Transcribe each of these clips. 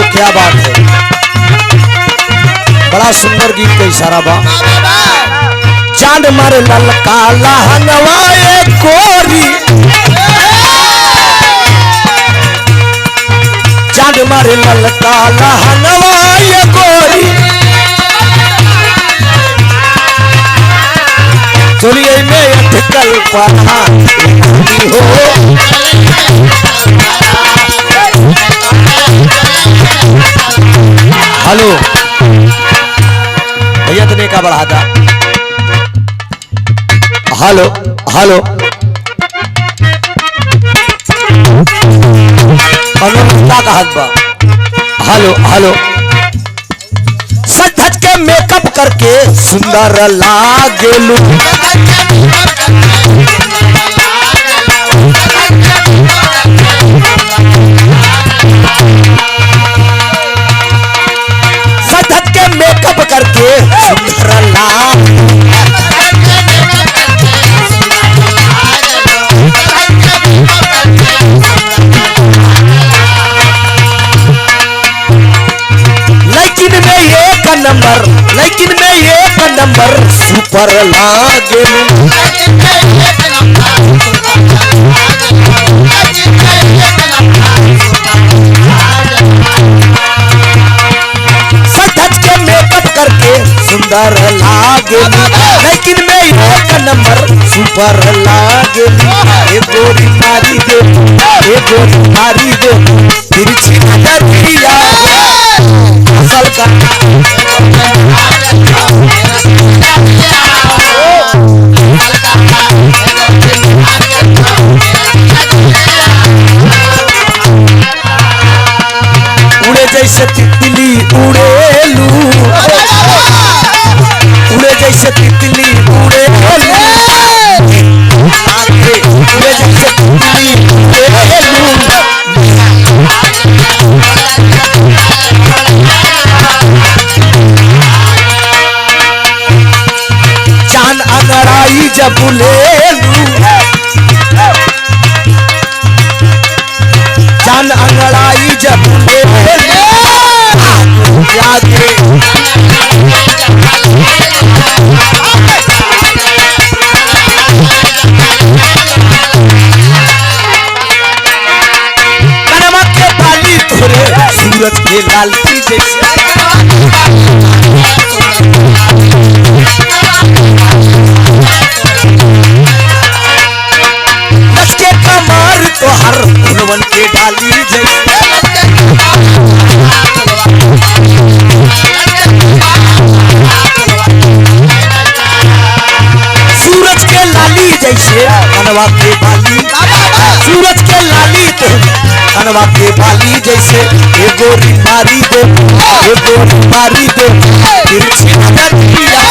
क्या बात है, बड़ा सुंदर गीत का इशारा बा। चांद मारे ललका लहंगवाए गोरी, चांद मारे ललका लहंगवाए गोरी, चलिए में अटकल पढ़ा हो। हेलो भैया तने का बढ़ा था। हेलो हेलो अनुष्का का हाथ बा। हेलो हेलो सच धज के मेकअप करके सुंदर लागेलू, मेकअप करके सुंदर लाग, लेकिन में एक नंबर, लेकिन में एक नंबर सुपर लागे। सुंदर लागे लेकिन मैं एक नंबर सुपर लागे। ये गोरी मारी दे, ये गोरी मारी दे, तिरछी नजर दिया असल का। उड़े जैसे तितली उड़ेलू, उड़े जैसे तितली उड़े, उड़े जैसे तितली उड़ेलू। चांद अंगड़ाई जब बुलेलू, चांद अंगड़ाई जब बुलेलू, आगे कनवा के बाली थोड़े सूरज के लाल की जैसे, लचके कमर तो हर फुलवन के डाली जैसे, सूरज के लाली जैसे कनवा के बाली, सूरज के लाली तो कनवा के बाली जैसे। ये गोरी मारी दे, ये गोरी मारी दे, तिरछी नजर दिया।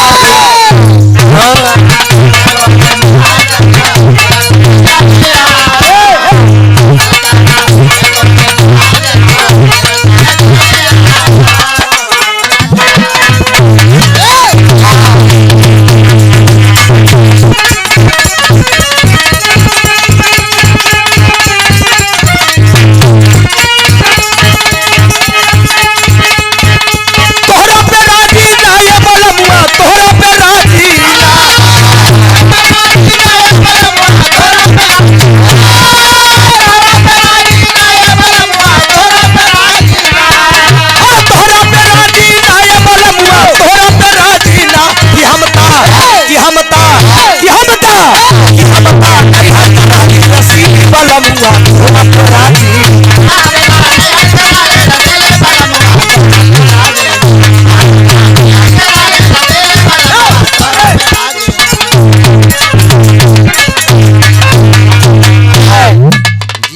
तोहरा पे राजी ना ये बोलमुआ,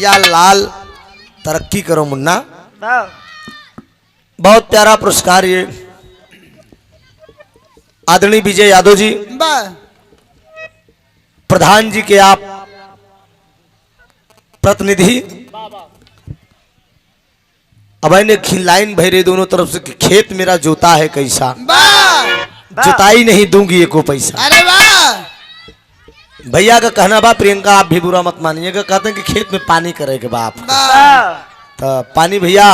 जिया लाल, तरक्की करो मुन्ना। बहुत प्यारा पुरस्कार ये आदरणीय विजय यादव जी, प्रधान जी के आप प्रतिनिधि। अब मैंने खिलाइन भरे दोनों तरफ से कि खेत मेरा जोता है कैसा, जुताई नहीं दूंगी एको पैसा। अरे वाह भैया का कहना बा, प्रियंका आप भी बुरा मत मानिएगा, कहते हैं कि खेत में पानी करे के बाप तो पानी भैया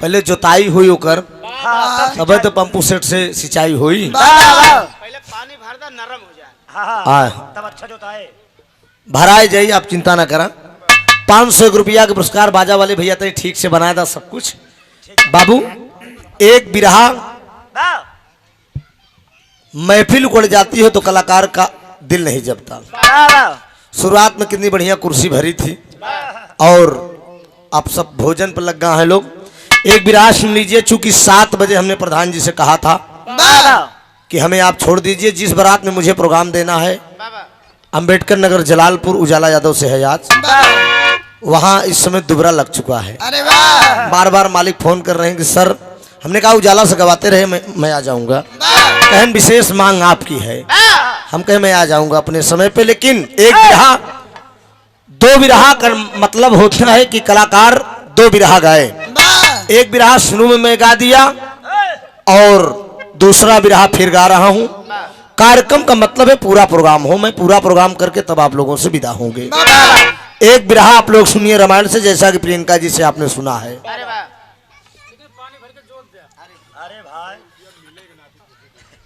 पहले जुताई हुई होकर तब तो पंपू सेट से सिंचाई हुई, पहले पानी भर दे नरम हो जाए तब अच्छा जोताए भराए जाइए, आप चिंता ना करा। 500 रुपया के पुरस्कार बाजा वाले भैया तो ठीक से बनाया था सब कुछ। बाबू एक बिरहा महफिल उड़ जाती है तो कलाकार का दिल नहीं जमता। शुरुआत में कितनी बढ़िया कुर्सी भरी थी और आप सब भोजन पर लग गए हैं लोग। एक बिरहा सुन लीजिए, चूंकि 7 बजे हमने प्रधान जी से कहा था कि हमें आप छोड़ दीजिए, जिस बारात में मुझे प्रोग्राम देना है अंबेडकर नगर जलालपुर उजाला यादव से है आज, वहां इस समय दुबरा लग चुका है। अरे वाह बार बार मालिक फोन कर रहे हैं कि सर, हमने कहा उजाला से गवाते रहे, मैं आ जाऊंगा। कहन विशेष मांग आपकी है, हम कहे मैं आ जाऊंगा अपने समय पे, लेकिन एक बिरहा 2 बिरहा का मतलब होता है कि कलाकार 2 बिरहा गाए। एक बिरहा शुरू में मैं गा दिया और दूसरा बिरहा फिर गा रहा हूं। कार्यक्रम का मतलब है पूरा प्रोग्राम हो, मैं पूरा प्रोग्राम करके तब आप लोगों से विदा होंगे। एक बिरहा आप लोग सुनिए रामायण से, जैसा कि प्रियंका जी से आपने सुना है। अरे भाई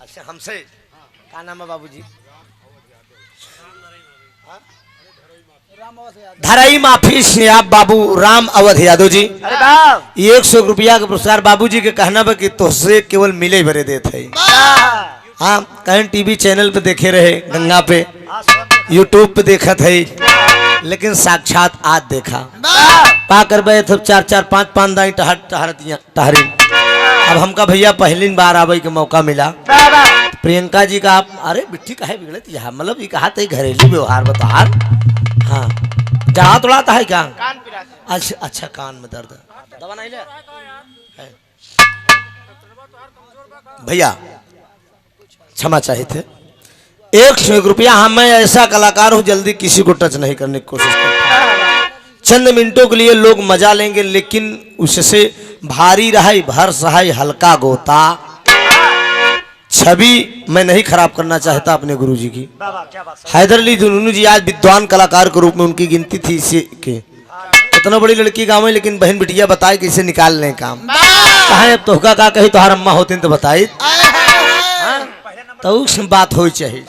अच्छा हमसे क्या नाम है बाबूजी? धराई माफी से आप बाबू राम अवध यादव जी। अरे वाह 100 रुपया का पुरस्कार बाबूजी के कहना बा कि तुझसे केवल मिले भरे देते। हाँ कहीं टीवी चैनल पे देखे रहे, गंगा पे, यूट्यूब पे देखा थे, लेकिन साक्षात आज देखा पा कर बे तो 4-4 5-5 दाई टहरी। अब हमका भैया पहली बार आवे के मौका मिला। प्रियंका जी का आप अरे बिट्ठी काहे बिगड़त यहाँ, मतलब ये कहा था घरेलू व्यवहार बताहार। हाँ जहाँ तोड़ाता है क्या? कान पिराते। अच्छा अच्छा कान में दर्द, दवा नहीं ले भैया, क्षमा चाहिए थे। 101 रुपया। हाँ मैं ऐसा कलाकार हूँ जल्दी किसी को टच नहीं करने की कोशिश करता। चंद मिनटों के लिए लोग मजा लेंगे, लेकिन उससे भारी रहा भर सहाय हल्का गोता। छवि मैं नहीं खराब करना चाहता अपने गुरुजी की। हैदर अली दुनू जी आज विद्वान कलाकार के रूप में उनकी गिनती थी इसे के। इतना बड़ी लड़की गाँव में, लेकिन बहन बिटिया बताए कैसे निकाल लें काम। कहा अब तोहका का कही तोहार अम्मा होती तो बताई, तो उस बात हो चाहिए।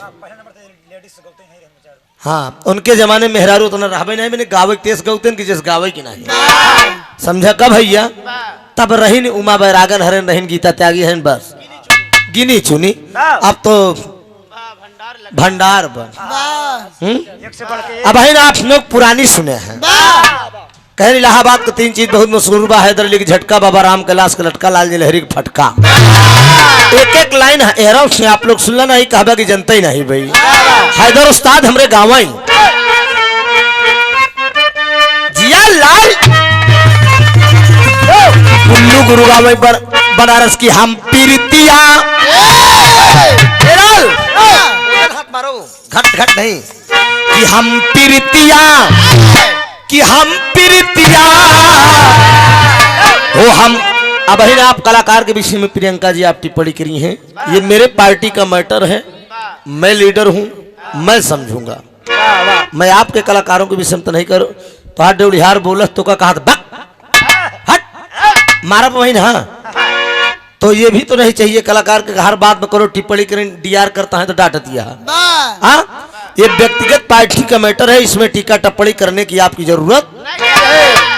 हाँ उनके जमाने में मेहरारू उतना रहबे नहीं, मैंने गावे तेज गौते कि जैसे गावे की नहीं समझा। कब भैया तब रहीन उमा बैरागन हरन रहीन गीता त्यागी हन, बस गिनी चुनी। अब तो भंडार बन। अब है ना आप लोग पुरानी सुने हैं। कहीं इलाहाबाद का 3 चीज बहुत मशहूर बा, हैदर अली की झटका, बाबा राम कैलाश का लटका, लाल जी लहरी का फटका। एक एक लाइन एरो से आप लोग सुनना नहीं, कहबा कि जनता ही नहीं भाई। हैदर उस्ताद हमरे गाँव जिया लाल उल्लू गुरु गाँव पर बनारस की हम पीरतिया मारो घट घट नहीं कि हम पीरतिया हो हम। अब है आप कलाकार के विषय में प्रियंका जी आप टिप्पणी करी हैं, ये मेरे पार्टी का मैटर है, मैं लीडर हूं, मैं समझूंगा। मैं आपके कलाकारों के विषय में तो नहीं करो। तो हाथ डेवलिहार बोलस तो का कहा हट मारा वही ना। तो ये भी तो नहीं चाहिए कलाकार के हर बात में करो टिप्पणी करें, डीआर करता है तो डांट दिया। हाँ ये व्यक्तिगत पार्टी का मैटर है, इसमें टीका टिप्पणी करने की आपकी जरूरत,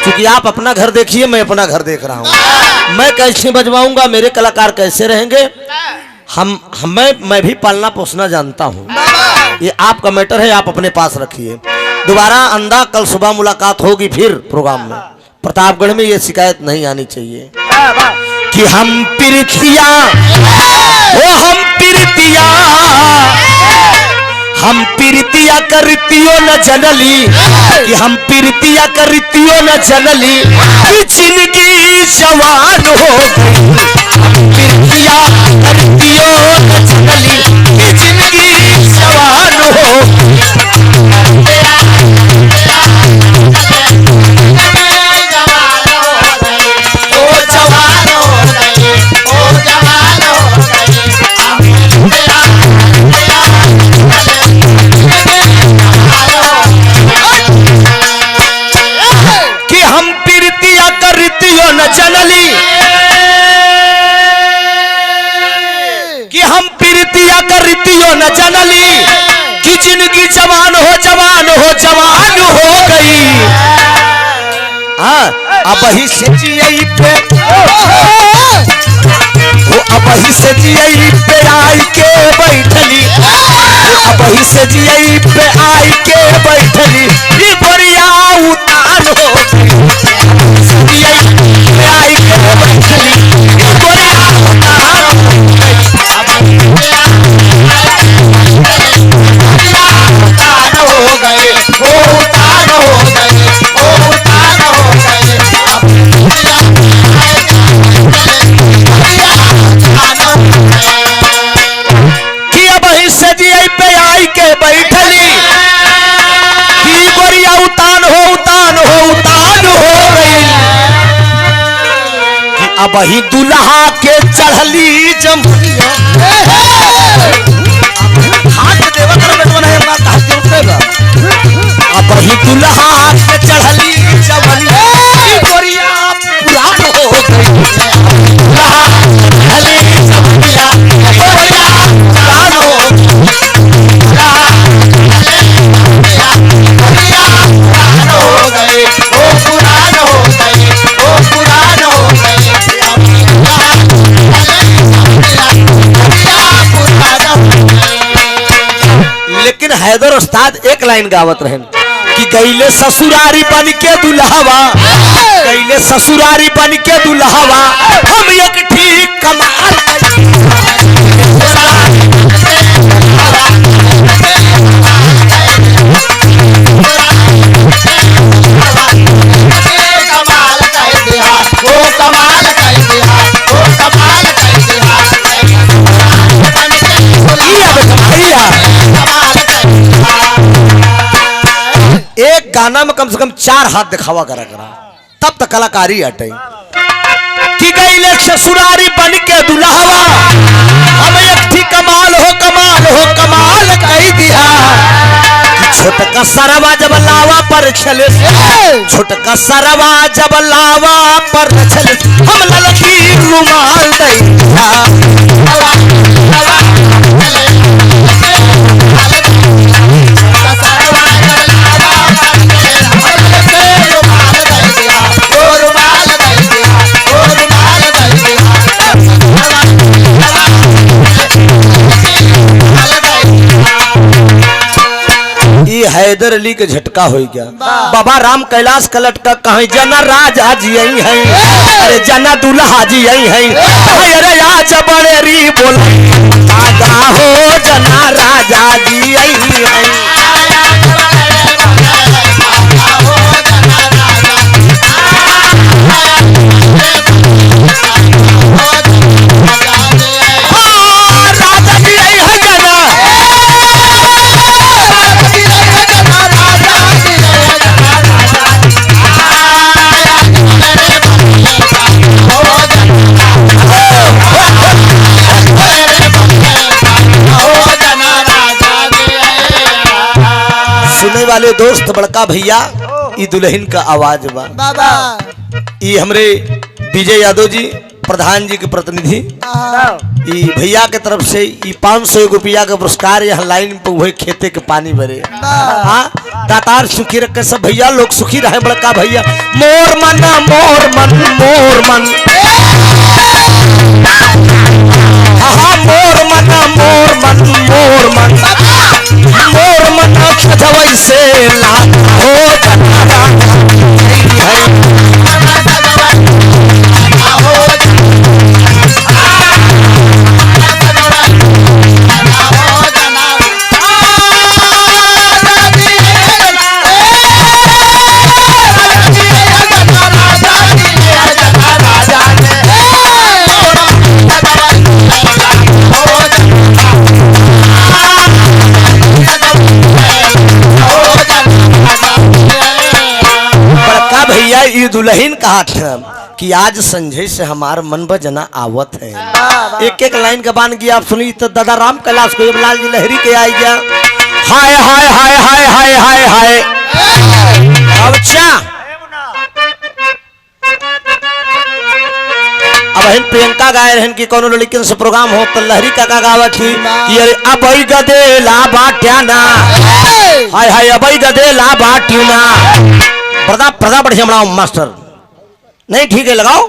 क्योंकि आप अपना घर देखिए, मैं अपना घर देख रहा हूँ। मैं कैसे बजवाऊंगा, मेरे कलाकार कैसे रहेंगे, मैं भी पालना पोसना जानता हूँ। ये आपका मैटर है, आप अपने पास रखिए। दोबारा अंदा कल सुबह मुलाकात होगी फिर प्रोग्राम में। प्रतापगढ़ में ये शिकायत नहीं आनी चाहिए कि हम पीरतिया, ओ हम पीरतिया, हम प्रीतिया करितियो न जनली कि हम प्रीतिया करितियो न जनली कि जिंदगी जवान हो गई। हम प्रीतिया करितियो न जनली कि जिंदगी जवान हो न जनली कि जिंदगी जवान हो गई। हाँ अब ही से जियई पे वो अब ही से जियई पे आई के बैठली अब ही से जियई पे आई के बैठली ये बढ़िया उतार हो गई। आई के बैठली ये बढ़िया उतार हो गई। कि अब ही से जियई पे आई के बैठली कि गोरिया उतान हो गई। कि अब ही दुल्हा के चढ़ली जमनिया अब ही दुल्हा के चढ़ली जमनिया गोरिया पुरान हो गई। लेकिन हैदर उस्ताद एक लाइन गावत रहे कि गईले ससुरारी बन के दुल्हावा गईले ससुरारी बन के दुल्हावा हम एक ठीक कमाल एक गाना में कम से कम 4 हाथ दिखावा करा तब तक कलाकारी हटे। कि गईले ससुरारी बन के दुल्हावा हम एक थी कमाल कह दिया। छोटका सरवा जब लावा पर चले छोटका सरवा जब लावा पर चले हम ललकी रुमाल हैदर अली के झटका हो गया। बाबा राम कैलाश कलट का कहीं जना राजा जी यही है अरे जना दूल्हा जी यही है अरे आज बड़े री बोल हो जना राजा जी यही है। वाले दोस्त बड़का भैया ई दुल्हन का आवाज बा बाबा ई हमरे विजय यादव जी प्रधान जी के प्रतिनिधि ई भैया के तरफ से ई 500 रुपया का पुरस्कार यहाँ लाइन पे हुए खेते के पानी भरे। हाँ दातार सुखी रखे सब भैया लोग सुखी रहे बड़का भैया। मोर मन मोर मन मोर मन हाँ मोर मन मोर मन मोर मन मोर मन खजवई से लाख हो ई दुल्हन कहा था कि आज संजय से हमार मन बजना आवत है। एक एक लाइन के बान गया आप सुनी तो दादा राम कैलाश को लाल जी लहरी के आई गया। हाय हाय हाय हाय हाय हाय हाय अच्छा अब हन प्रियंका गाय रहन की कोनो लड़किन से प्रोग्राम हो तो लहरी का गावत थी कि अरे अबई गदे ला बाट्या ना हाय हाय अबई गदे ला बाट्यू ना प्रदा बढ़िया बनाओ मास्टर नहीं ठीक है लगाओ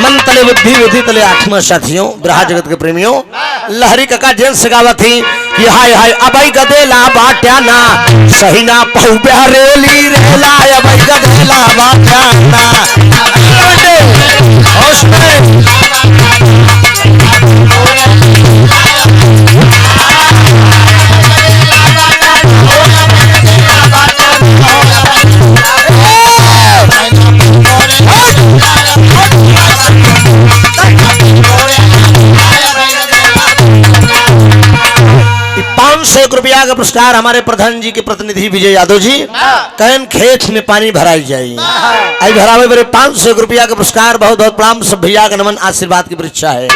मन तले बुद्धि बुद्धि तले आत्मा साथियों ब्रहा जगत के प्रेमियों लहरी काका जेल से गावत थी कि हाय हाय अबई गदे ला बाट्या ना सही ना पहु बेहरेली रेला अबई गदे ला बाट्या ना होश में ₹500 का पुरस्कार हमारे प्रधान जी के प्रतिनिधि विजय यादव जी कहन खेत में पानी भराई जाए आई भरावे मेरे ₹500 का पुरस्कार बहुत बहुत प्रणाम सब भैया का नमन आशीर्वाद की परीक्षा है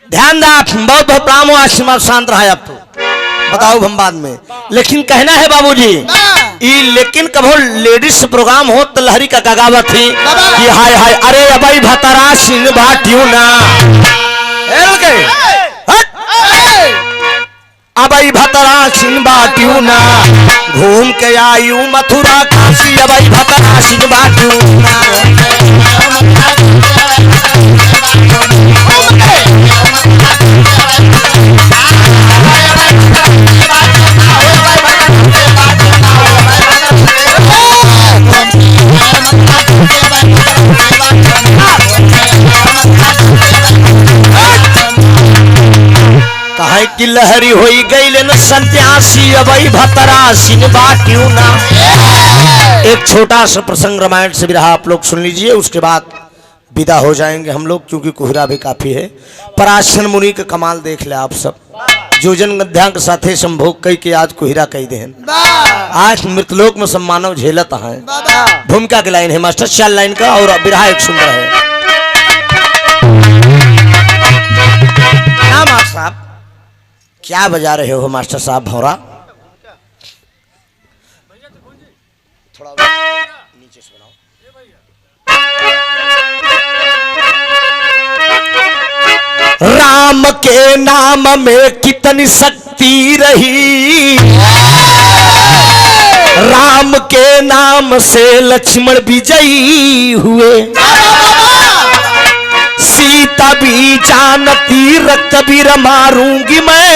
ध्यान दा बहुत बहुत प्रणाम आशीर्वाद शांत रहा आप तो बताओ हम बाद में लेकिन कहना है बाबूजी लेकिन कभो लेडीज प्रोग्राम हो तो लहरी का गावत थी कि हाय हाय अरे अबई भतरा सिंह बाटियो ना अबई भतरा सिंह बाटियो ना घूम के आयु मथुरा काशी अबई भतरा सिंह बाटियो ना कहे कि लहरी होई गई लेन संत्यासी अबई भतरा सिंह बाटियो ना एक छोटा सा प्रसंग रामायण से भी रहा आप लोग सुन लीजिए उसके बाद विदा हो जाएंगे हम लोग क्योंकि कोहरा भी काफी है पराशर मुनि का कमाल देख ले आप सब जोजन गद्या के साथे संभोग कई के आज कोहरा कई देहन आज मृतलोक में सम्मानव झेलत है भूमिका की लाइन है मास्टर 4 लाइन का और बिरहा एक सुंदर है ना मास्टर साहब क्या बजा रहे हो मास्टर साहब भौरा थोड़ा नीचे से बनाओ राम के नाम में कितनी शक्ति रही राम के नाम से लक्ष्मण विजयी हुए सीता भी जानती रक्त भी मारूंगी मैं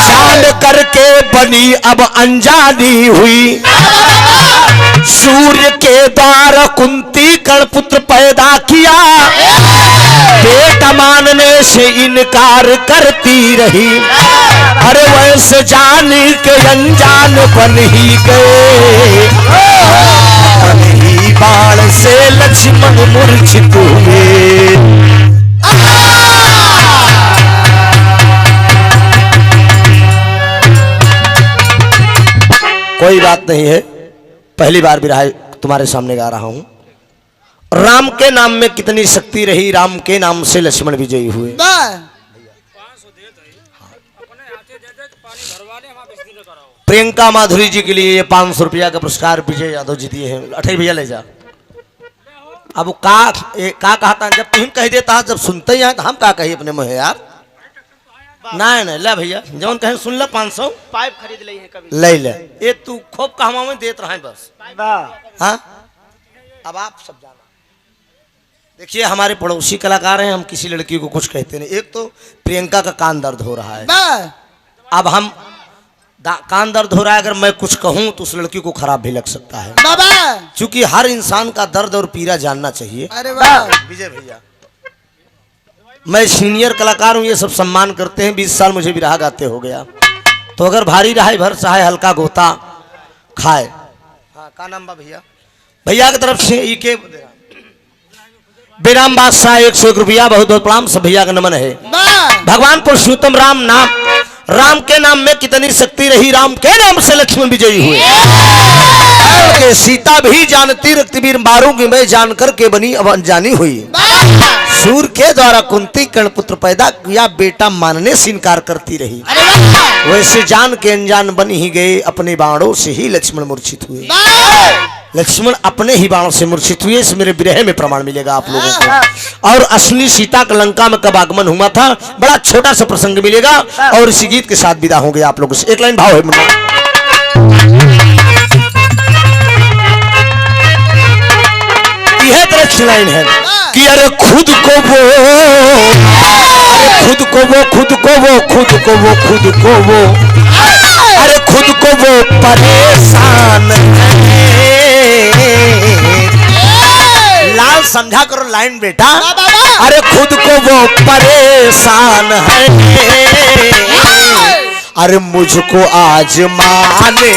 जान करके बनी अब अनजानी हुई सूर्य के द्वारा कुंती कर्ण पैदा किया बेटा मानने से इनकार करती रही अरे वैसे जान के अनजान बन ही गए बन ही बाण से लक्ष्मण मूर्छित हुए कोई बात नहीं है पहली बार बिरहा तुम्हारे सामने गा रहा हूं राम के नाम में कितनी शक्ति रही राम के नाम से लक्ष्मण विजयी हुए प्रियंका माधुरी जी के लिए ₹500 का पुरस्कार विजय यादव जी दिए हैं 28 भैया ले जा अब का कहा था जब तुम कह देता जब सुनते ही हैं तो हम का कही अपने मुँह यार नहीं नहीं ले भैया जौन कहें सुन ले 500 पाइप खरीद ली है कभी ले ले ये तू खूब कहवा में देत रहा है बस हाँ अब आप सब जाना देखिए हमारे पड़ोसी कलाकार हैं हम किसी लड़की को कुछ कहते नहीं एक तो प्रियंका का कान दर्द हो रहा है अब हम कान दर्द हो रहा है अगर मैं कुछ कहूं तो उस लड़की को खराब भी लग सकता है क्योंकि हर इंसान का दर्द और पीड़ा जानना चाहिए अरे वाह विजय भैया मैं सीनियर कलाकार हूं ये सब सम्मान करते हैं 20 साल मुझे भी रहा गाते हो गया तो अगर भारी रहा भर चाहे हल्का गोता खाए हाँ का नाम बा भैया भैया की तरफ से ई के बेराम बादशाह 101 रुपया बहुत बहुत प्रणाम सब भैया का नमन है भगवान पुरुषोत्तम राम नाम राम के नाम में कितनी शक्ति रही, राम के नाम से लक्ष्मण विजयी हुए। के सीता भी जानती रक्तवीर मारूंगी मैं, जानकर के बनी अब अनजानी हुई। सूर के द्वारा कुंती कर्ण पुत्र पैदा किया, बेटा मानने से इनकार करती रही। वैसे जान के अनजान बन ही गए, अपने बाणों से ही लक्ष्मण मूर्छित हुए। लक्ष्मण अपने ही बाणों से मूर्छित हुए, इस मेरे विरह में प्रमाण मिलेगा आप लोगों को। और असली सीता का लंका में कब आगमन हुआ था, बड़ा छोटा सा प्रसंग मिलेगा और इसी गीत के साथ विदा होंगे आप लोगों से। एक लाइन भाव है मुन्ना। यह दृश्य लाइन है कि अरे खुद को वो, अरे खुद को वो, खुद को वो, खुद को वो, खुद को वो, अरे खुद को वो परेशान है। लाल समझा करो लाइन बेटा, अरे खुद को वो परेशान है, अरे मुझको आज माने,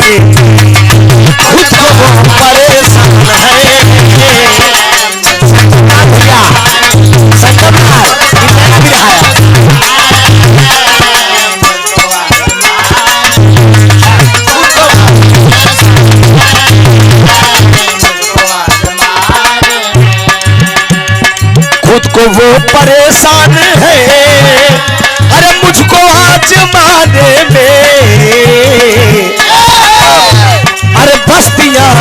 खुद को वो परेशान है। खुद को वो परेशान है, अरे मुझको आज माने में, अरे बस्तियां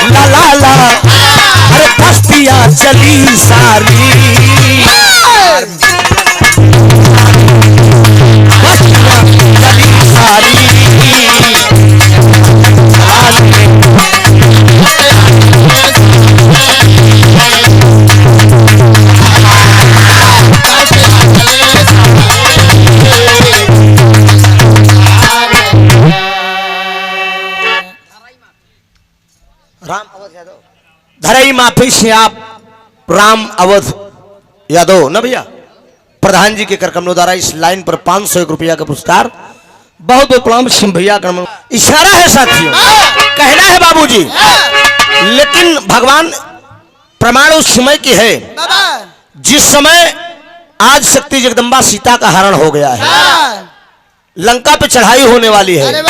ला ला ला, अरे बस्तियां चली सारी, बस्तियां चली सारी। धरई माफी से आप राम अवध यादव ना भैया प्रधान जी के करकमलों द्वारा इस लाइन पर 501 रुपया का पुरस्कार। बहुत बहुत प्रणाम सिंह भैया का इशारा है साथियों, कहना है बाबूजी, लेकिन भगवान प्रमाण उस समय की है जिस समय आज शक्ति जगदम्बा सीता का हरण हो गया है, लंका पे चढ़ाई होने वाली है।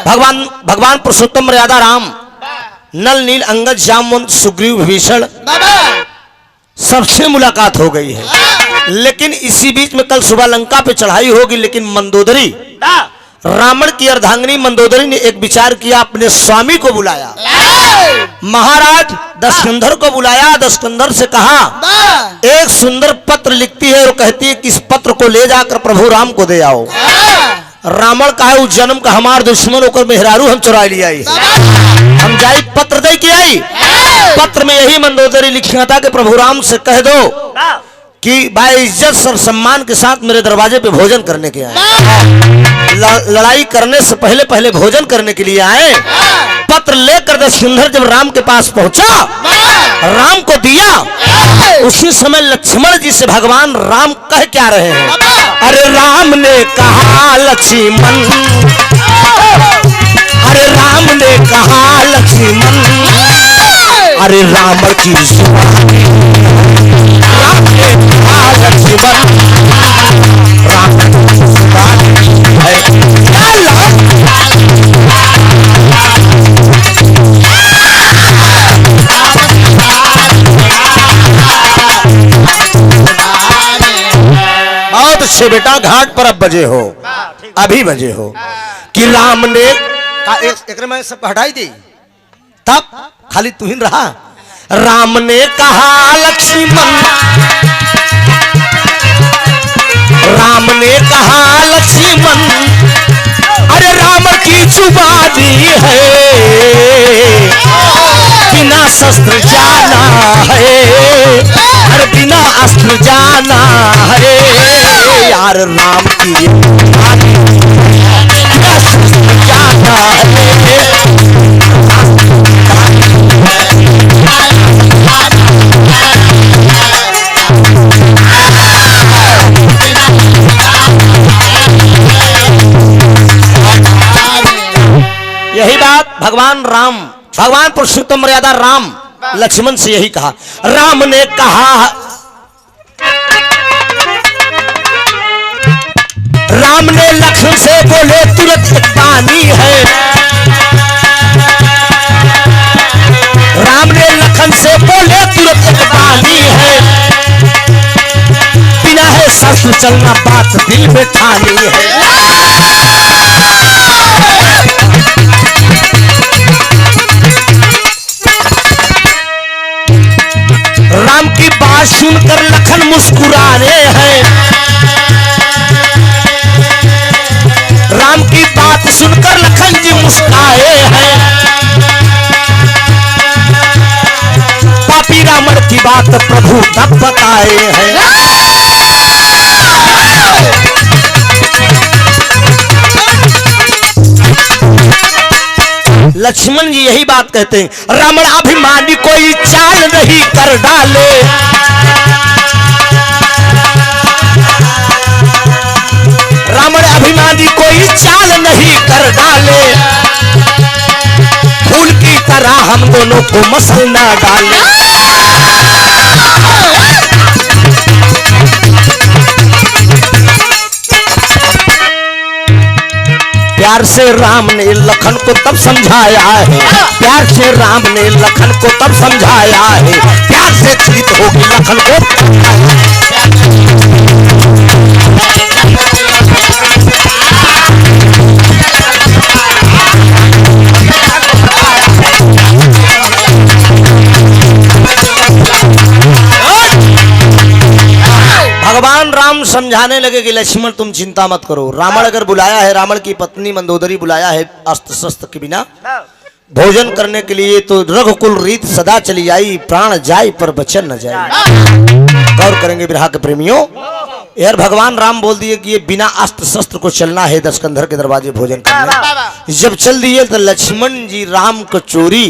भगवान पुरुषोत्तम मर्यादा राम, नल नील अंगद जामुन सुग्रीव विभीषण सबसे मुलाकात हो गई है। लेकिन इसी बीच में कल सुबह लंका पे चढ़ाई होगी, लेकिन मंदोदरी रावण की अर्धांगिनी मंदोदरी ने एक विचार किया, अपने स्वामी को बुलाया, महाराज दशकंधर को बुलाया। दशकंधर से कहा एक सुंदर पत्र लिखती है और कहती है कि इस पत्र को ले जाकर प्रभु राम को दे आओ। रावण का है उस जन्म का हमार दुश्मन होकर मेहरारू हम चुरा लिया, हम जाई पत्र दे के आई। पत्र में यही मंदोदरी लिखा था कि प्रभु राम से कह दो कि भाई इज्जत और सम्मान के साथ मेरे दरवाजे पे भोजन करने के आए, लड़ाई करने से पहले पहले भोजन करने के लिए आए। पत्र लेकर दशकंधर जब राम के पास पहुंचा, राम को दिया, उसी समय लक्ष्मण जी से भगवान राम कह क्या रहे हैं, अरे राम ने कहा लक्ष्मण, अरे राम ने कहा लक्ष्मण, अरे रावण की जुबानी, राम ने कहा लक्ष्मण, रावण की जुबानी है। बहुत अच्छे बेटा, घाट पर अब बजे हो, अभी बजे हो कि राम ने एक में सब हटाई दी, तब खाली तू ही रहा। राम ने कहा लक्ष्मण, राम ने कहा लक्ष्मण, अरे राम की जुबानी है, बिना शस्त्र जाना है, अरे बिना अस्त्र जाना है, यार राम की जुबानी, बिना शस्त्र जाना है। यही बात भगवान राम, भगवान पुरुषोत्तम मर्यादा राम लक्ष्मण से यही कहा। राम ने कहा, राम ने लखन से बोले तुरंत पानी है। राम ने लखन से बोले तुरंत पानी है। बिना है शस्त्र चलना बात दिल में ठानी है। राम की बात सुनकर लखन मुस्कुराने हैं। राम की बात सुनकर लखन जी मुस्कुराए हैं। पापी रावण की बात प्रभु तब बताए हैं। लक्ष्मण जी यही बात कहते हैं, रावण अभिमानी कोई चाल नहीं कर डाले। रावण अभिमानी कोई चाल नहीं कर डाले। फूल की तरह हम दोनों को मसल ना डाले। प्यार से राम ने लखन को तब समझाया है। प्यार से राम ने लखन को तब समझाया है। प्यार से जीत होगी लखन को। भगवान राम समझाने लगे कि लक्ष्मण तुम चिंता मत करो। रावण अगर बुलाया है, रावण की पत्नी मंदोदरी बुलाया है अस्त्र शस्त्र के बिना भोजन करने के लिए, तो रघुकुल रीत सदा चली आई। प्राण जाए पर बचन न जाए। गौर करेंगे विरहा के प्रेमियों। यार भगवान राम बोल दिए कि ये बिना अस्त्र शस्त्र को चलना है दशकंधर के दरवाजे भोजन करने। जब चल दिए तो लक्ष्मण जी राम को चोरी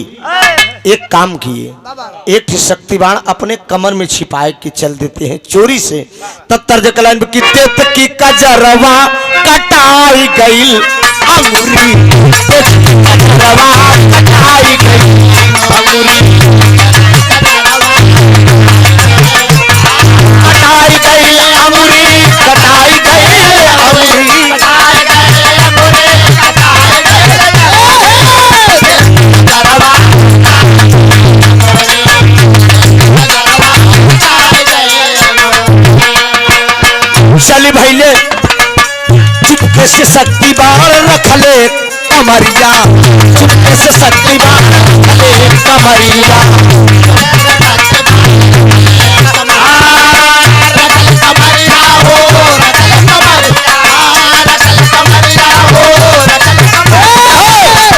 एक काम किए। एक शक्तिबाण अपने कमर में छिपाए कि चल देते हैं चोरी से। तब तर्ज कलाइन की तेत की कजरवा कटाई गई अंगुरी। कजरवा कटाई गई अंगुरी। कटाई गई अंगुरी। कटाई गई अंगुरी। चली भैले चुपके से शक्ति बाण रखले कमरिया। चुपके से शक्ति बाण रखले कमरिया।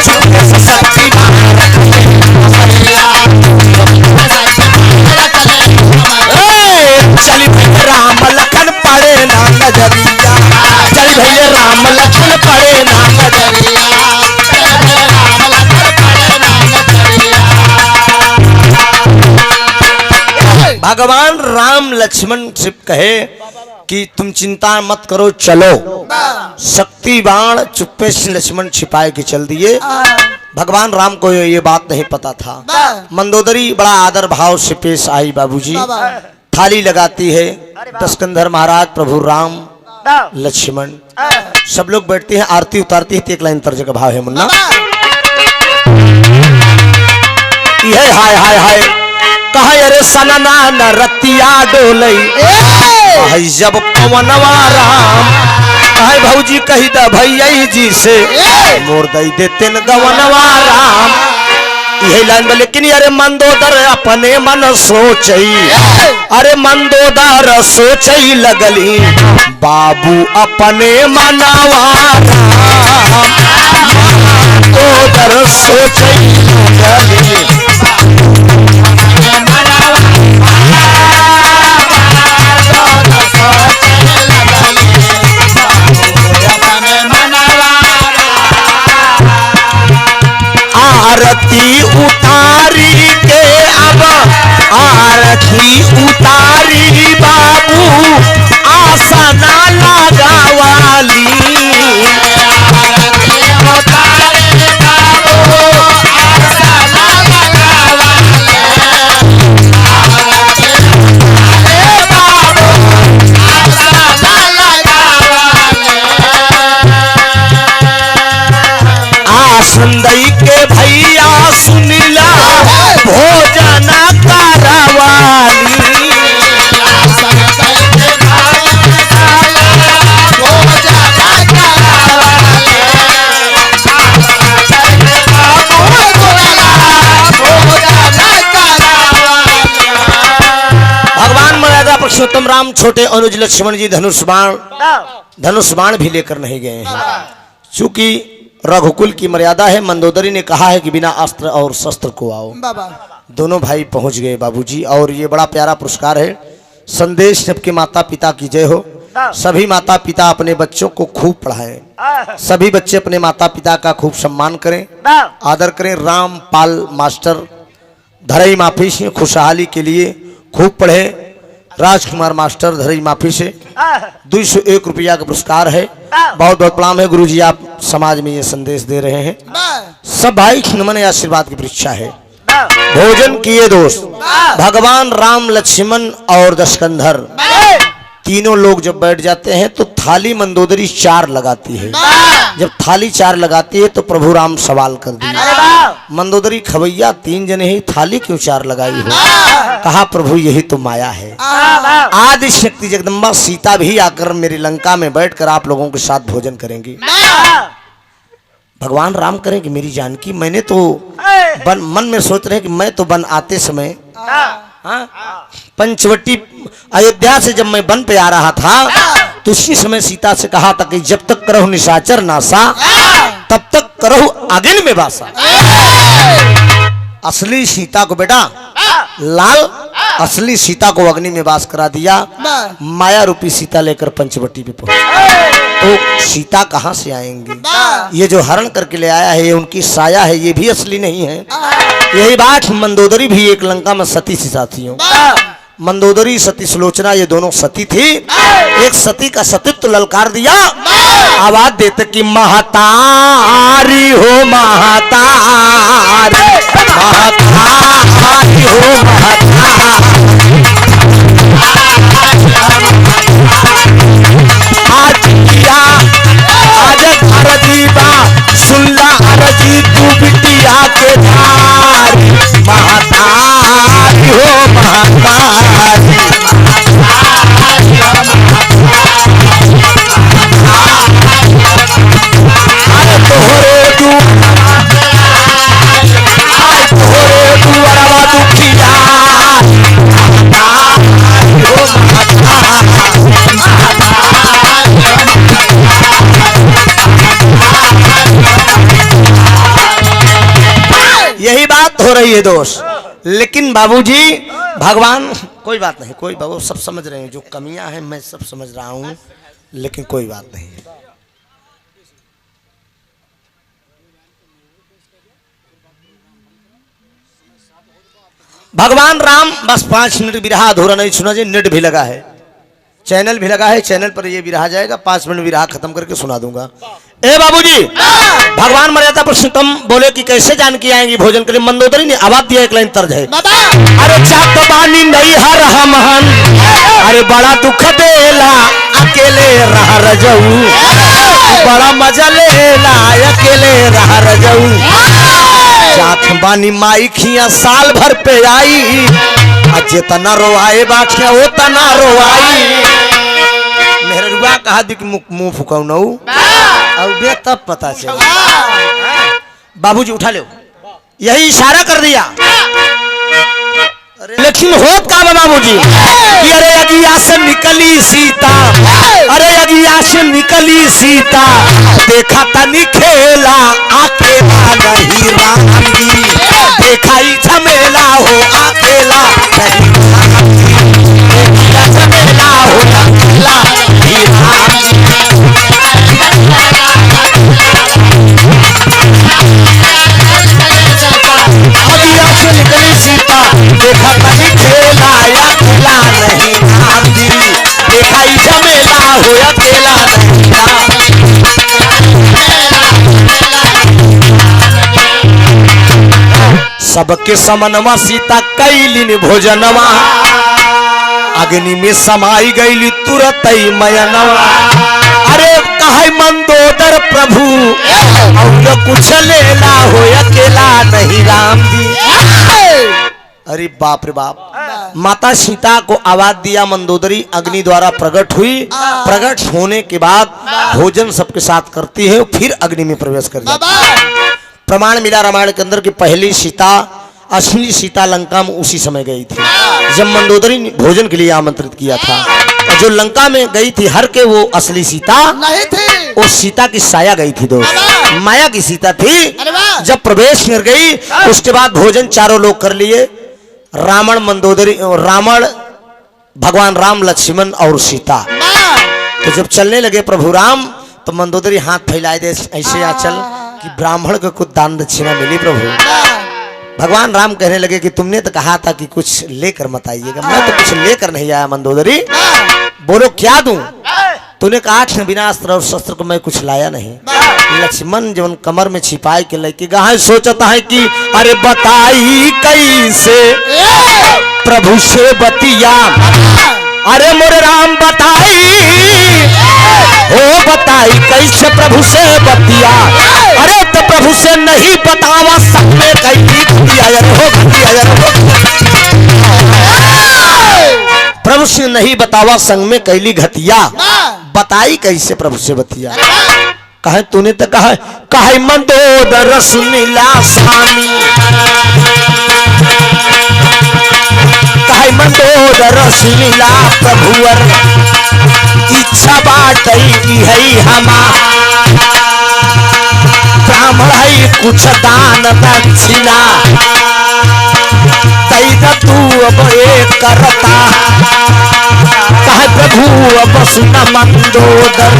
चुपके से शक्ति बाण रखले कमरिया। चली भैले राम लखन पड़े ना नजरिया। चल भैया राम लखन पड़े ना नजरिया। भगवान राम लक्ष्मण से कहे कि तुम चिंता मत करो, चलो। शक्ति बाण चुप्पे से लक्ष्मण छिपाए के चल दिए। भगवान राम को ये बात नहीं पता था। मंदोदरी बड़ा आदर भाव से पेश आई बाबूजी। थाली लगाती है। दशकंधर महाराज, प्रभु राम, लक्ष्मण सब लोग बैठते हैं, आरती उतारती है। एक लाइन तर्ज का भाव है मुन्ना। हाय हाय हाय हाय कहा अरे सनना न रतिया डोलई जब पवनवा राम। कहे भौजी कही द भैया जी से मोर दई देते न गवनवा राम। यही लाइन में लेकिन अरे मंदोदर अपने मन सोचई। अरे मंदोदर सोचई लगली बाबू अपने मनवा राम। मंदोदर सोचई लगली आरती उतारी के अब आरती उतारी बाबू आसना लगावाली। संदई के भैया सुनिला भोजन करवाली भगवान मर्यादा पुरुषोत्तम राम छोटे अनुज लक्ष्मण जी धनुष बाण भी लेकर नहीं गए हैं, चूंकि रघुकुल की मर्यादा है। मंदोदरी ने कहा है कि बिना अस्त्र और शस्त्र को आओ। दोनों भाई पहुंच गए बाबूजी, और ये बड़ा प्यारा पुरस्कार है। संदेश सबके माता पिता की जय हो। सभी माता पिता अपने बच्चों को खूब पढ़ाएं, सभी बच्चे अपने माता पिता का खूब सम्मान करें, आदर करें। रामपाल मास्टर धरई माफी से खुशहाली के लिए खूब पढ़े। राजकुमार मास्टर धरई माफी से 201 रुपया का पुरस्कार है। बहुत बहुत प्रणाम है गुरुजी, आप समाज में ये संदेश दे रहे हैं। सब भाई नमन आशीर्वाद की परीक्षा है। भोजन किए दोस्त, भगवान राम लक्ष्मण और दशकंधर तीनों लोग जब बैठ जाते हैं तो थाली मंदोदरी 4 लगाती है। जब थाली 4 लगाती है तो प्रभु राम सवाल कर दिए, मंदोदरी खवैया 3 जने ही थाली क्यों 4 लगाई हो? कहा प्रभु यही तो माया है। आदि शक्ति जगदम्बा सीता भी आकर मेरी लंका में बैठकर आप लोगों के साथ भोजन करेंगी। भगवान राम करेंगे मेरी जानकी, मैंने तो मन में सोच रहे कि मैं तो बन आते समय पंचवटी अयोध्या से जब मैं वन पे आ रहा था तो उसी समय सीता से कहा था कि जब तक करहु निशाचर नासा तब तक करहु अगिन में वासा। असली सीता को बेटा लाल असली सीता को अग्नि में वास करा दिया। माया रूपी सीता लेकर पंचवटी पे पहुंचे तो सीता कहां से आएंगी? ये जो हरण करके ले आया है ये उनकी साया है, ये भी असली नहीं है। यही बात मंदोदरी भी एक लंका में सती सी साथियों, मंदोदरी सती सुलोचना ये दोनों सती थी। एक सती का सतीत्व ललकार दिया, आवाज देते कि महतारी हो महतारी महतारी हो सुनला अरजी तू बिटिया के धारी महतारी हो महतारी तोहरे दुआरवा दुखिया यही बात हो रही है दोस्त। लेकिन बाबूजी भगवान कोई बात नहीं, कोई बाबू सब समझ रहे हैं जो कमियां हैं मैं सब समझ रहा हूं, लेकिन कोई बात नहीं। भगवान राम बस 5 मिनट विरहा अधूरा नहीं सुना जी, नेट भी लगा है, चैनल भी लगा है, चैनल पर ये विरहा जाएगा। 5 मिनट विरहा खत्म करके सुना दूंगा। ए बाबूजी भगवान मर्यादा पुरुषोत्तम बोले कि कैसे जानकी आएंगी भोजन के लिए? मंदोदरी ने आवाज दिया, एक लाइन तर्ज है। अरे जात बानी नहीं हर हमहन, अरे बड़ा दुख देला अकेले रह रजऊ, बड़ा मजा लेला अकेले रह रजऊ। जात बानी माई खिया साल भर पे आई, जितना रोआए बाखिया उतना रोआई। मेहरुआ कहा दी कि मुंह फुकौनऊ अब तब पता चला। बाबूजी उठा लो, यही इशारा कर दिया। लेकिन होत का बाबूजी कि अरे अगिया से निकली सीता, अरे अगिया से निकली सीता, देखा तनी खेला अकेला नहीं रामजी, देखा ही झमेला हो अकेला नहीं रामजी, देखा झमेला हो अकेला नहीं रामजी। अगिया से निकली सीता, देखा तनी खेला अकेला नहीं रामजी, देखा ही झमेला हो अकेला नहीं रामजी। सबके समनवा सीता कैलिन भोजनवा, अग्नि में समाई गईली तुरत मयनवा। अरे कहे मंदोदर प्रभु और कुछ लेना हो अकेला नहीं राम जी। अरे बाप रे बाप। माता सीता को आवाज दिया मंदोदरी अग्नि द्वारा प्रकट हुई। प्रकट होने के बाद भोजन सबके साथ करती है, फिर अग्नि में प्रवेश कर जाती है। प्रमाण मिला रामायण के अंदर कि पहली सीता, असली सीता लंका में उसी समय गई थी जब मंदोदरी ने भोजन के लिए आमंत्रित किया था। और जो लंका में गई थी हर के वो असली सीता नहीं थी, वो सीता की साया गई थी दोस्त, माया की सीता थी। जब प्रवेश कर गई उसके बाद भोजन चारों लोग कर लिए। रावण, मंदोदरी, रावण, भगवान राम, लक्ष्मण और सीता। तो जब चलने लगे प्रभु राम तो मंदोदरी हाथ फैलाए दे ऐसे आचल कि ब्राह्मण को कुछ दान दक्षिणा मिली प्रभु। भगवान राम कहने लगे कि तुमने तो कहा था कि कुछ लेकर मत आइएगा। मैं तो कुछ लेकर नहीं आया मंदोदरी, बोलो क्या दूं? तूने कहा कि बिना अस्त्र और शस्त्र को मैं कुछ लाया नहीं। लक्ष्मण जब कमर में छिपाए के लेके गाय सोचता है कि अरे बताई कैसे प्रभु से बतिया, अरे मोरे राम बताई हो बताई कैसे प्रभु से बतिया। अरे तो प्रभु से नहीं बतावा सब में कहीं प्रभु से नहीं बतावा संग में कैली घटिया। बताई कैसे प्रभु से बतिया? कहे तूने तो कहे मंदोदर सुनीला स्वामी, कहे मंदोदर सुनीला प्रभुवर इच्छा बाटई है हमा। ब्राह्मण है कुछ दान दक्षिणा तू अब एक करता। कहे प्रभु अब सुन मंदोदर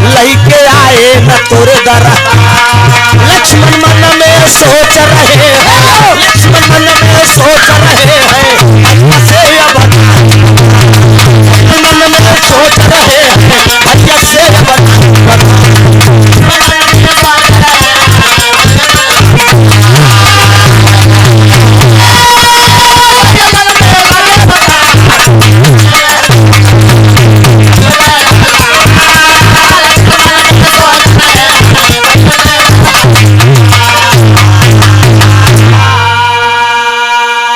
लैके आए न तोरे दर। लक्ष्मण मन में सोच रहे हैं, लक्ष्मण मन में सोच रहे हैं से अब मन में सोच रहे हैं से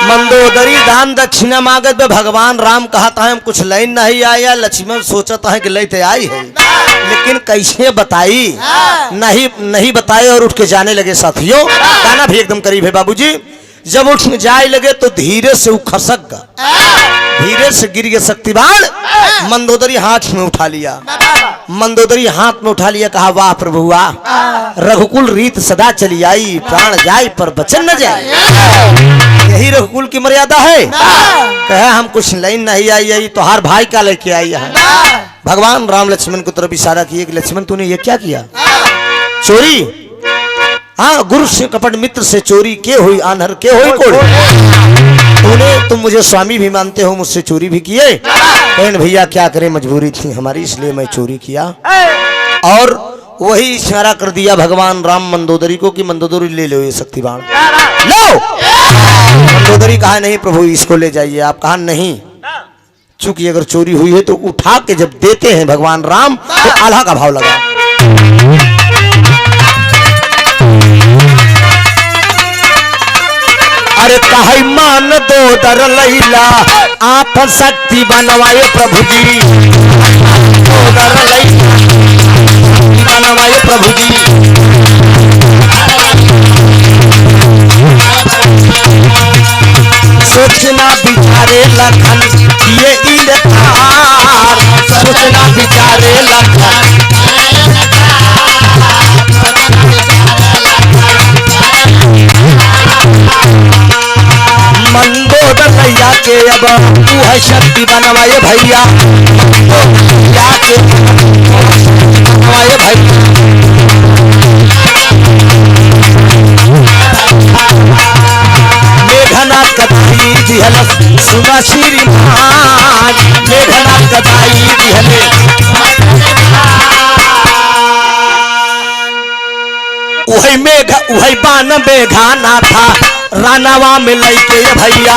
मंदोदरी दान दक्षिणा मांगत में भगवान राम कहता है हम कुछ लाइन नहीं आया। लक्ष्मण सोचता है कि लेते आई है लेकिन कैसे बताई, नहीं बताए और उठ के जाने लगे। साथियों गाना भी एकदम करीब है बाबूजी। जब उठ जाए लगे तो धीरे से वो खसक गया, धीरे से गिर गया शक्तिबाण। मंदोदरी हाथ में उठा लिया, मंदोदरी हाथ में उठा लिया, कहा वाह प्रभु वाह, रघुकुल रीत सदा चली आई, प्राण जाए पर बचन न जाए। यही रघुकुल की मर्यादा है। कहे हम कुछ लाइन नहीं आई, तो हर भाई का लेके आई है। भगवान राम लक्ष्मण को तरफ इशारा किए कि लक्ष्मण तूने ये क्या किया? चोरी? हाँ, गुरु से कपट मित्र से चोरी के हुई आनहर के हुई कोड़। तुम मुझे स्वामी भी मानते हो, मुझसे चोरी भी किए। बहन भैया क्या करें, मजबूरी थी हमारी इसलिए मैं चोरी किया। और वही इशारा कर दिया भगवान राम मंदोदरी को कि मंदोदरी ले लो ये शक्तिबाण लो। मंदोदरी कहा नहीं प्रभु इसको ले जाइए। आप कहा नहीं, चूंकि अगर चोरी हुई है तो उठा के जब देते हैं भगवान राम तो आल्हा का भाव लगा। अरे कहे मान दो दर लैला आप शक्ति बनवाए प्रभु जी, दो दर लैला बनवाए प्रभु जी। सोचना बिचारे लखन ये इनकार, सोचना बिचारे लखन। मंदोदर भैया के अब तू है शक्ति बनवाए भैया, भैया के बनवाए भैया। मेघनाथ कदाई दिहल सुना श्रीमान, मेघनाथ कदाई दिहले वही मेघ वही बान मेघाना था रानावा में लैके भैया।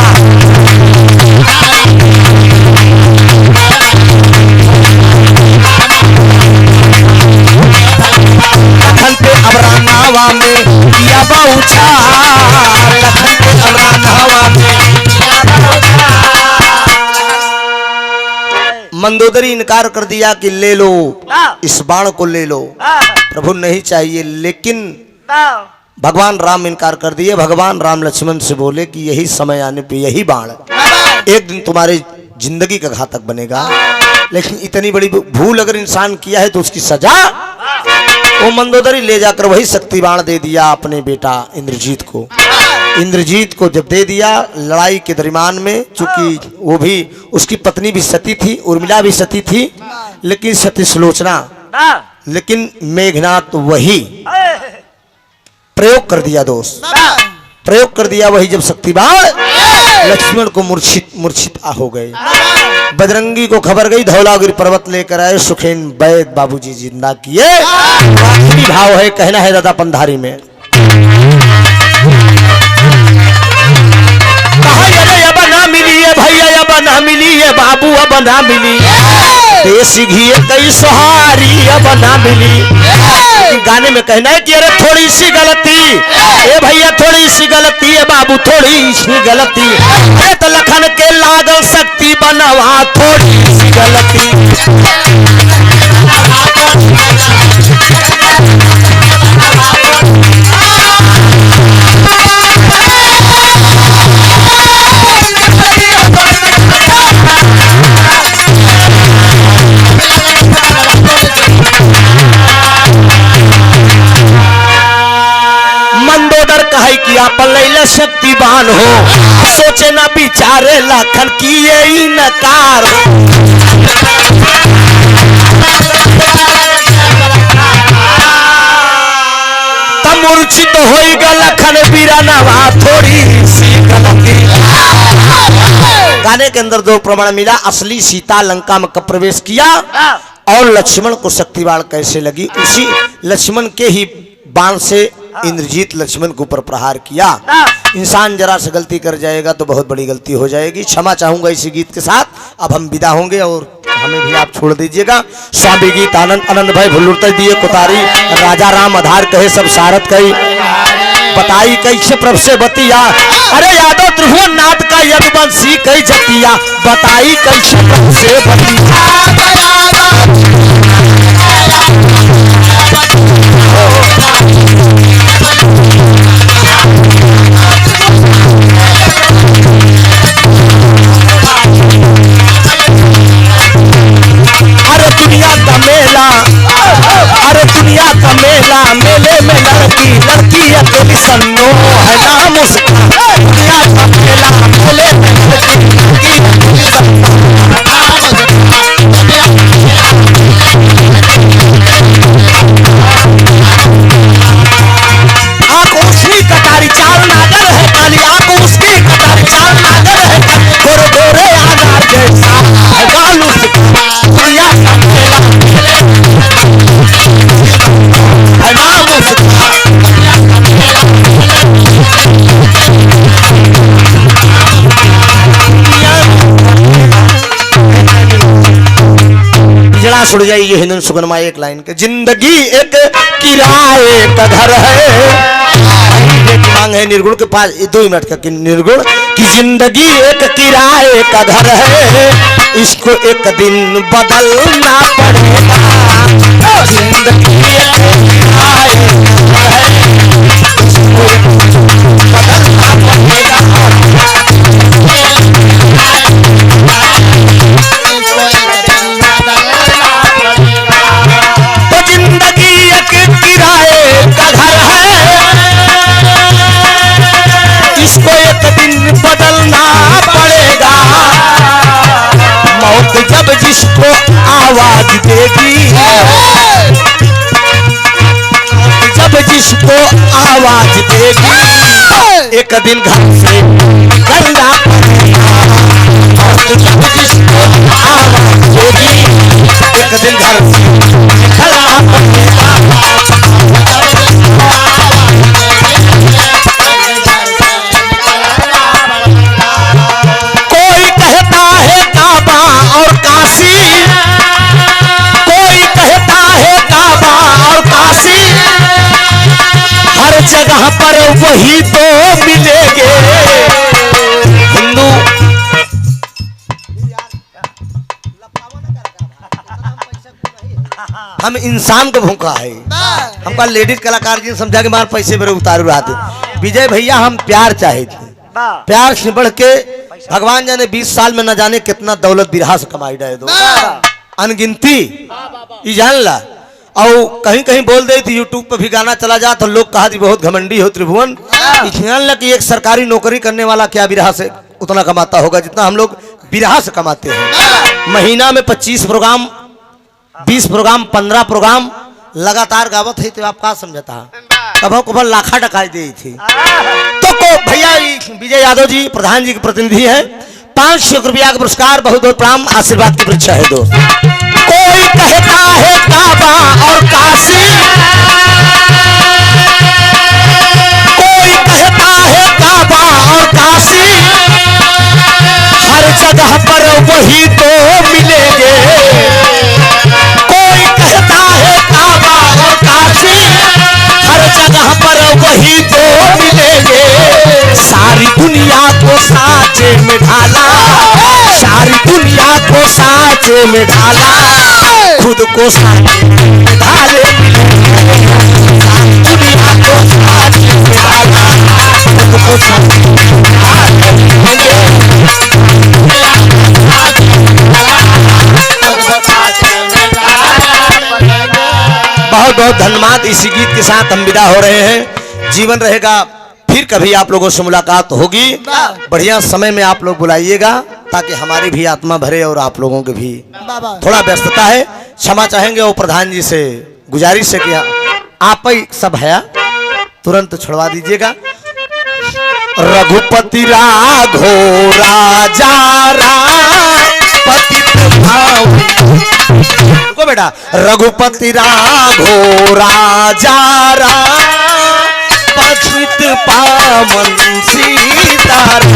अमरानावा में किया बाउछा, लखन के अमरानावा में मंदोदरी इनकार कर दिया कि ले लो इस बाण को ले लो। प्रभु नहीं चाहिए, लेकिन भगवान राम इनकार कर दिए। भगवान राम लक्ष्मण से बोले कि यही समय आने पे यही बाण एक दिन तुम्हारी जिंदगी का घातक बनेगा, लेकिन इतनी बड़ी भूल अगर इंसान किया है तो उसकी सजा। वो मंदोदरी ले जाकर वही शक्ति बाण दे दिया अपने बेटा इंद्रजीत को। इंद्रजीत को जब दे दिया लड़ाई के दरमियान में, चूंकि वो भी उसकी पत्नी भी सती थी, उर्मिला भी सती थी, लेकिन सती सुलोचना, लेकिन मेघनाथ वही प्रयोग कर दिया, दोस्त प्रयोग कर दिया वही। जब शक्ति बाण लक्ष्मण को मूर्छित हो गए। बजरंगी को खबर गई, धौलागिरी पर्वत लेकर आए, सुखेन वैद बाबूजी जिंदा किए। आखिरी भाव है, कहना है दादा पंधारी में, अब ना मिली है भैया, अब ना मिली है बाबू, अब ना मिली देसी घी कई सुहारी, अब ना मिली। गाने में कहना है कि अरे थोड़ी सी गलती, ए भैया थोड़ी सी गलती है बाबू, थोड़ी सी गलती, अरे तो लखन के लागल शक्ति बनवा, थोड़ी सी गलती। मंदोदर कहे कि आप लैला शक्तिवान हो, सोचे ना बिचारे लखन की ये नकार। तब मूर्छित होएगा लखन बीरानवा, थोड़ी सी गलती। गाने के अंदर दो प्रमाण मिला, असली सीता लंका में कब प्रवेश किया और लक्ष्मण को शक्ति बाण कैसे लगी। उसी लक्ष्मण के ही बाण से इंद्रजीत लक्ष्मण के ऊपर प्रहार किया। इंसान जरा से गलती कर जाएगा तो बहुत बड़ी गलती हो जाएगी। क्षमा चाहूंगा इसी गीत के साथ। अब हम विदा होंगे और हमें भी आप छोड़ दीजिएगा। स्वामी गीत आनंद आनंद भाई भुल्लुरते दिए कुतारी, राजा राम आधार कहे सब सारथ कही, बताई कैसे प्रभ से बतिया, अरे यादव त्रिभुवन नाथ का यदुवंशी कई जतिया, बताई कैसे प्रभ से बतिया। अरे दुनिया का मेला, अरे दुनिया का मेला, मेले में लड़की लड़की अकेली सन्नो है नाम उसका। दुनिया का मेला, मेले में लड़की लड़की अकेली सन्नो है नाम उसका। आंख उसकी कटारी चाल नागर है काली, आंख उसकी कटारी चाल नागर है, गोरे गोरे आधार जैसा है बाल उसका। दुनिया का मेला है नाम उसका। जरा सुन जाइए हिंदू सुगनमा एक लाइन के, जिंदगी एक किराए का घर है। मांग है निर्गुण के पास 2 मिनट का, निर्गुण की जिंदगी एक किराए का घर है, इसको एक दिन बदलना पड़ेगा। जिंदगी एक किराए का घर है, इसको एक दिन बदलना पड़ेगा। तो जिंदगी एक किराए का घर है, इसको एक दिन बदलना पड़ेगा। मौत जब जिसको आवाज देगी, जब जिसको आवाज देगी, एक दिन घर से निकलना पड़ेगा। मौत जब जिसको आवाज देगी, एक दिन घर से निकलना पड़ेगा। कोई कहता है काबा और काशी, कोई कहता है काबा और काशी, जगह पर वही तो मिलेंगे। हिंदू हम इंसान को भूखा है, हमका लेडीज कलाकार जी समझा के मार पैसे मेरे उतारू आते। विजय भैया हम प्यार चाहे थे, प्यार से बढ़ के भगवान जाने 20 साल में न जाने कितना दौलत बिरहा से कमाई रहे दो अनगिनती ये जान ला। और कहीं कहीं बोल दे थी यूट्यूब पर भी गाना चला जा तो लोग कहा थी बहुत घमंडी हो त्रिभुवन। जान ला कि एक सरकारी नौकरी करने वाला क्या बिरहा से उतना कमाता होगा जितना हम लोग बिरहा से कमाते हैं। महीना में 25 प्रोग्राम 20 प्रोग्राम 15 प्रोग्राम लगातार गावत है तो आप का समझता कभो कभो लाखा टकाई दी थी। तो को भैया विजय यादव जी प्रधान जी के प्रतिनिधि है, 500 रुपया का पुरस्कार, बहुत बहुत प्रणाम, आशीर्वाद की परीक्षा है दोस्त। कोई कहता है काबा और काशी, कोई कहता है काबा और काशी, हर जगह पर वही तो मिलेंगे। कोई कहता है काबा और काशी, हर जगह पर वही तो मिलेंगे। सारी दुनिया को साँचे में ढाला, सारी दुनिया को साँचे में ढाला, खुद को साँचे में ढाले मिलेंगे। सारी दुनिया को साँचे में ढाला, खुद को साँचे में ढाले मिलेंगे। बहुत बहुत धन्यवाद। इसी गीत के साथ हम विदा हो रहे हैं। जीवन रहेगा, फिर कभी आप लोगों से मुलाकात होगी। बढ़िया समय में आप लोग बुलाइएगा ताकि हमारी भी आत्मा भरे और आप लोगों के भी। थोड़ा व्यस्तता है, क्षमा चाहेंगे और प्रधान जी से गुजारिश है कि आप ही सब है तुरंत छुड़वा दीजिएगा। रघुपति राघो राजा को बेटा, रघुपति राघो राजा पतित पावन सीताराम।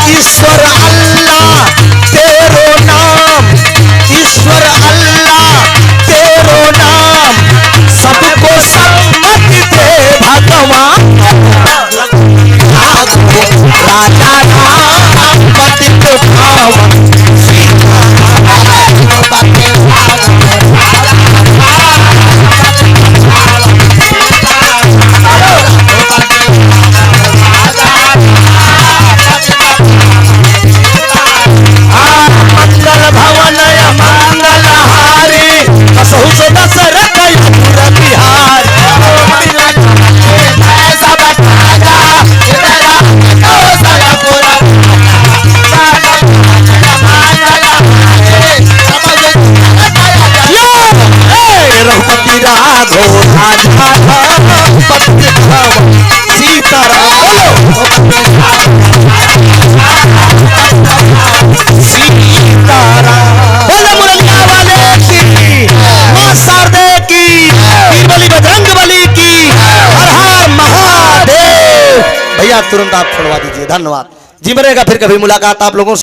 ईश्वर अल्लाह तेरो नाम, ईश्वर अल्लाह तेरो नाम, सबको सम्मति दे भगवान। राजा राम पतित पावन तुरंत आप छोड़वा दीजिए। धन्यवाद जी, मरेगा फिर कभी मुलाकात आप लोगों से।